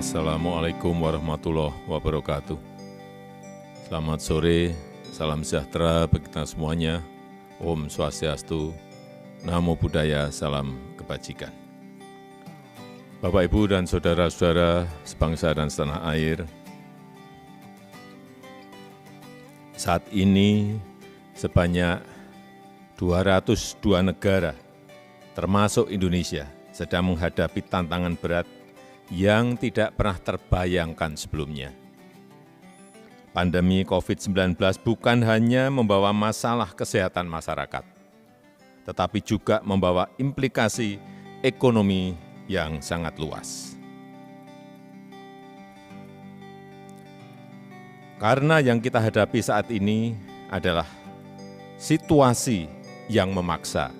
Assalamualaikum warahmatullahi wabarakatuh. Selamat sore, salam sejahtera bagi kita semuanya. Om Swastiastu, Namo Buddhaya, salam kebajikan. Bapak, Ibu, dan saudara-saudara sebangsa dan setanah air, saat ini sebanyak 202 negara, termasuk Indonesia, sedang menghadapi tantangan berat yang tidak pernah terbayangkan sebelumnya. Pandemi COVID-19 bukan hanya membawa masalah kesehatan masyarakat, tetapi juga membawa implikasi ekonomi yang sangat luas. Karena yang kita hadapi saat ini adalah situasi yang memaksa,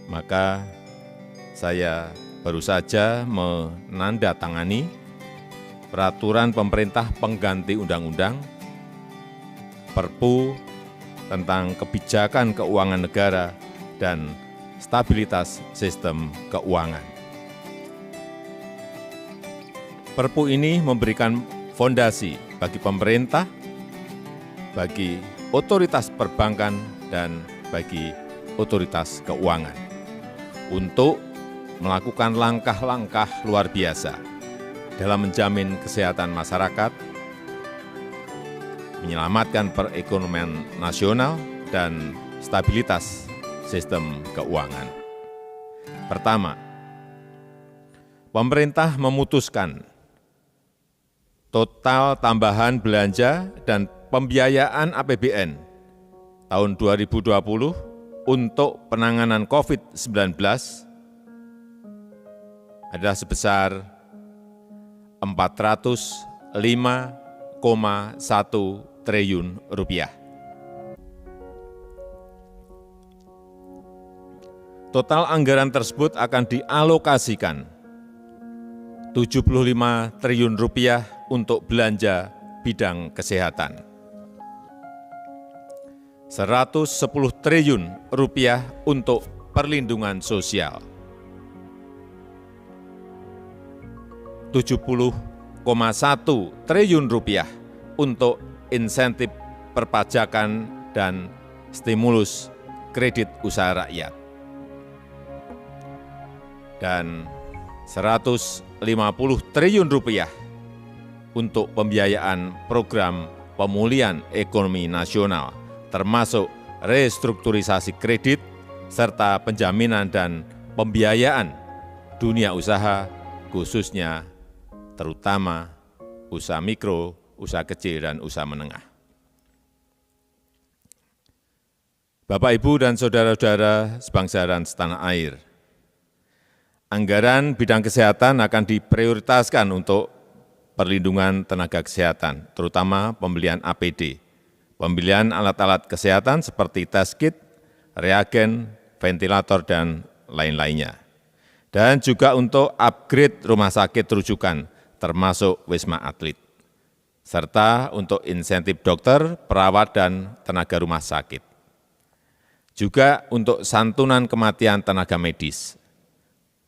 maka saya baru saja menandatangani peraturan pemerintah pengganti undang-undang Perpu tentang kebijakan keuangan negara dan stabilitas sistem keuangan. Perpu ini memberikan fondasi bagi pemerintah, bagi otoritas perbankan, dan bagi otoritas keuangan untuk melakukan langkah-langkah luar biasa dalam menjamin kesehatan masyarakat, menyelamatkan perekonomian nasional, dan stabilitas sistem keuangan. Pertama, pemerintah memutuskan total tambahan belanja dan pembiayaan APBN tahun 2020 untuk penanganan COVID-19 adalah sebesar 405,1 triliun rupiah. Total anggaran tersebut akan dialokasikan 75 triliun rupiah untuk belanja bidang kesehatan, 110 triliun rupiah untuk perlindungan sosial, 70,1 triliun rupiah untuk insentif perpajakan dan stimulus kredit usaha rakyat, dan 150 triliun rupiah untuk pembiayaan program pemulihan ekonomi nasional, termasuk restrukturisasi kredit serta penjaminan dan pembiayaan dunia usaha, khususnya terutama usaha mikro, usaha kecil, dan usaha menengah. Bapak, Ibu, dan saudara-saudara sebangsa dan setanah air, anggaran bidang kesehatan akan diprioritaskan untuk perlindungan tenaga kesehatan, terutama pembelian APD, pembelian alat-alat kesehatan seperti test kit, reagen, ventilator, dan lain-lainnya. Dan juga untuk upgrade rumah sakit rujukan, termasuk Wisma Atlet, serta untuk insentif dokter, perawat, dan tenaga rumah sakit. Juga untuk santunan kematian tenaga medis,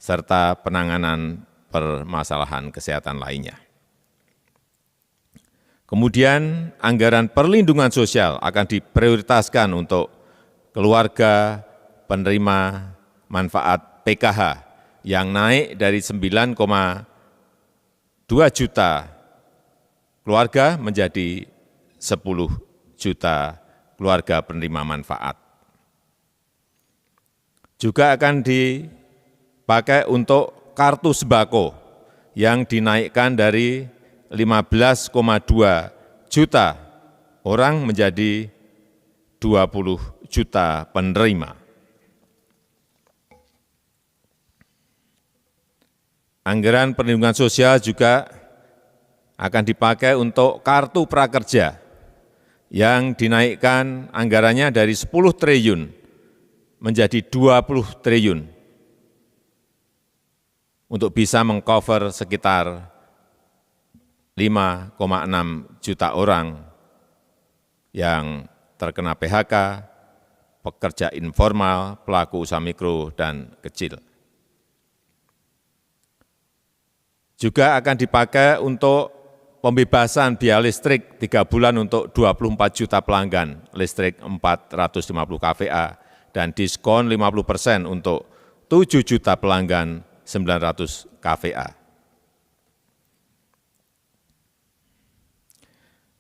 serta penanganan permasalahan kesehatan lainnya. Kemudian anggaran perlindungan sosial akan diprioritaskan untuk keluarga penerima manfaat PKH yang naik dari 9,2 juta keluarga menjadi 10 juta keluarga penerima manfaat. Juga akan dipakai untuk kartu sembako yang dinaikkan dari 15,2 juta orang menjadi 20 juta penerima. Anggaran perlindungan sosial juga akan dipakai untuk kartu prakerja yang dinaikkan anggarannya dari 10 triliun menjadi 20 triliun untuk bisa mengcover sekitar 5,6 juta orang yang terkena PHK, pekerja informal, pelaku usaha mikro dan kecil. Juga akan dipakai untuk pembebasan biaya listrik 3 bulan untuk 24 juta pelanggan listrik 450 kVA dan diskon 50% untuk 7 juta pelanggan 900 kVA.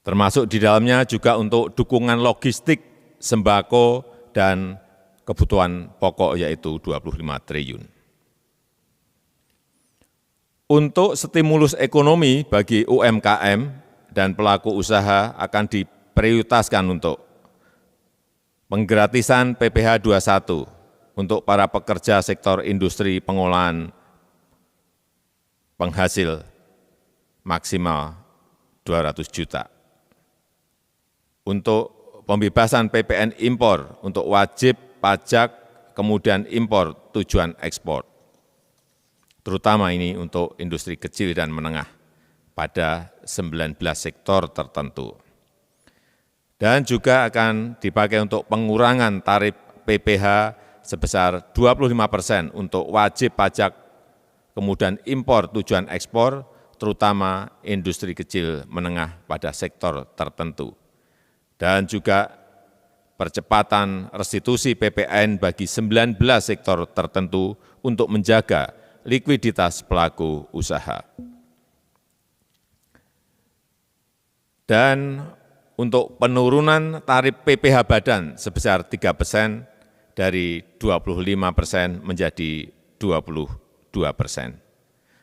Termasuk di dalamnya juga untuk dukungan logistik, sembako, dan kebutuhan pokok yaitu 25 triliun. Untuk stimulus ekonomi bagi UMKM dan pelaku usaha akan diprioritaskan untuk penggratisan PPh 21 untuk para pekerja sektor industri pengolahan penghasil maksimal 200 juta. Untuk pembebasan PPN impor untuk wajib pajak kemudian impor tujuan ekspor, terutama ini untuk industri kecil dan menengah pada 19 sektor tertentu. Dan juga akan dipakai untuk pengurangan tarif PPh sebesar 25% untuk wajib pajak kemudian impor tujuan ekspor, terutama industri kecil menengah pada sektor tertentu. Dan juga percepatan restitusi PPN bagi 19 sektor tertentu untuk menjaga likuiditas pelaku usaha. Dan untuk penurunan tarif PPh badan sebesar 3% dari 25% menjadi 22%.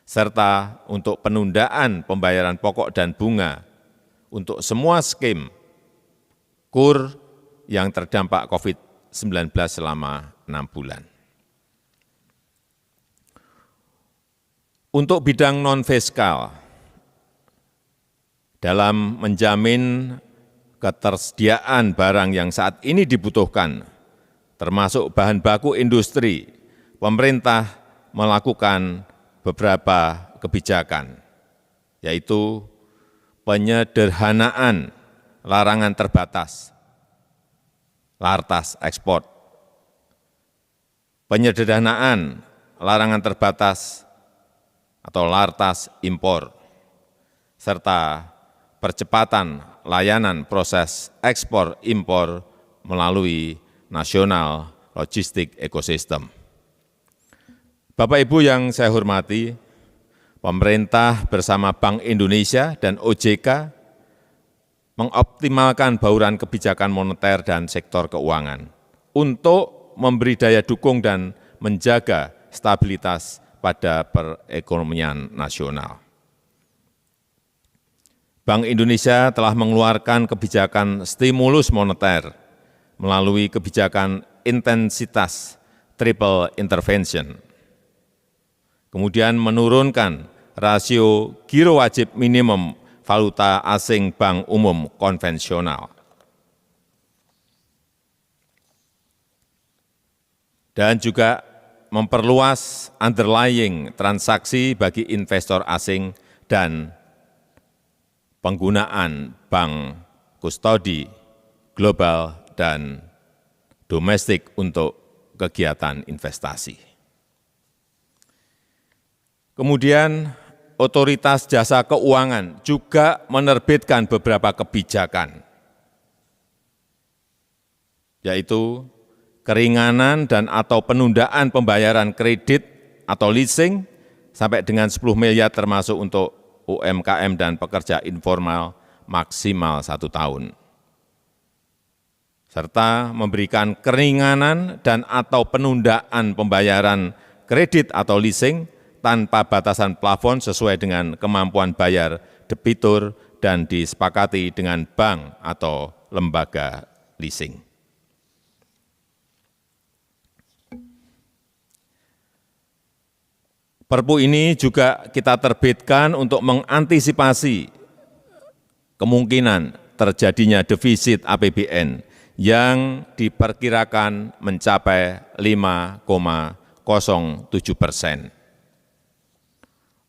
Serta untuk penundaan pembayaran pokok dan bunga untuk semua skim KUR yang terdampak COVID-19 selama 6 bulan. Untuk bidang non-fiskal, dalam menjamin ketersediaan barang yang saat ini dibutuhkan, termasuk bahan baku industri, pemerintah melakukan beberapa kebijakan, yaitu penyederhanaan larangan terbatas, lartas ekspor, penyederhanaan larangan terbatas atau lartas impor, serta percepatan layanan proses ekspor impor melalui National Logistic Ecosystem. Bapak Ibu yang saya hormati, pemerintah bersama Bank Indonesia dan OJK mengoptimalkan bauran kebijakan moneter dan sektor keuangan untuk memberi daya dukung dan menjaga stabilitas pada perekonomian nasional. Bank Indonesia telah mengeluarkan kebijakan stimulus moneter melalui kebijakan intensitas triple intervention, kemudian menurunkan rasio giro wajib minimum valuta asing bank umum konvensional, dan juga memperluas underlying transaksi bagi investor asing dan penggunaan bank kustodi global dan domestik untuk kegiatan investasi. Kemudian Otoritas Jasa Keuangan juga menerbitkan beberapa kebijakan, yaitu keringanan dan atau penundaan pembayaran kredit atau leasing sampai dengan 10 miliar termasuk untuk UMKM dan pekerja informal maksimal 1 tahun. Serta memberikan keringanan dan atau penundaan pembayaran kredit atau leasing tanpa batasan plafon sesuai dengan kemampuan bayar debitur dan disepakati dengan bank atau lembaga leasing. Perpu ini juga kita terbitkan untuk mengantisipasi kemungkinan terjadinya defisit APBN yang diperkirakan mencapai 5,07%.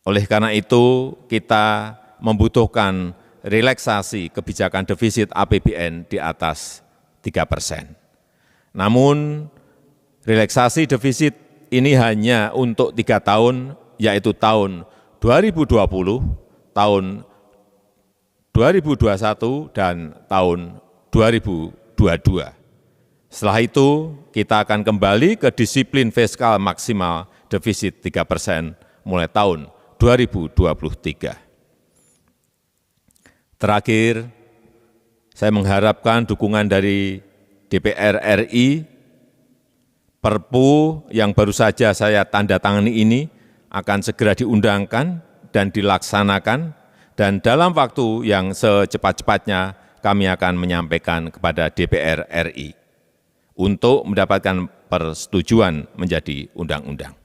Oleh karena itu, kita membutuhkan relaksasi kebijakan defisit APBN di atas 3%. Namun, relaksasi defisit ini hanya untuk 3 tahun, yaitu tahun 2020, tahun 2021, dan tahun 2022. Setelah itu, kita akan kembali ke disiplin fiskal maksimal defisit 3% mulai tahun 2023. Terakhir, saya mengharapkan dukungan dari DPR RI. Perpu yang baru saja saya tanda tangani ini akan segera diundangkan dan dilaksanakan, dan dalam waktu yang secepat-cepatnya kami akan menyampaikan kepada DPR RI untuk mendapatkan persetujuan menjadi undang-undang.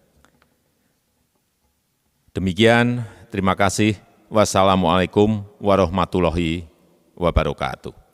Demikian, terima kasih. Wassalamualaikum warahmatullahi wabarakatuh.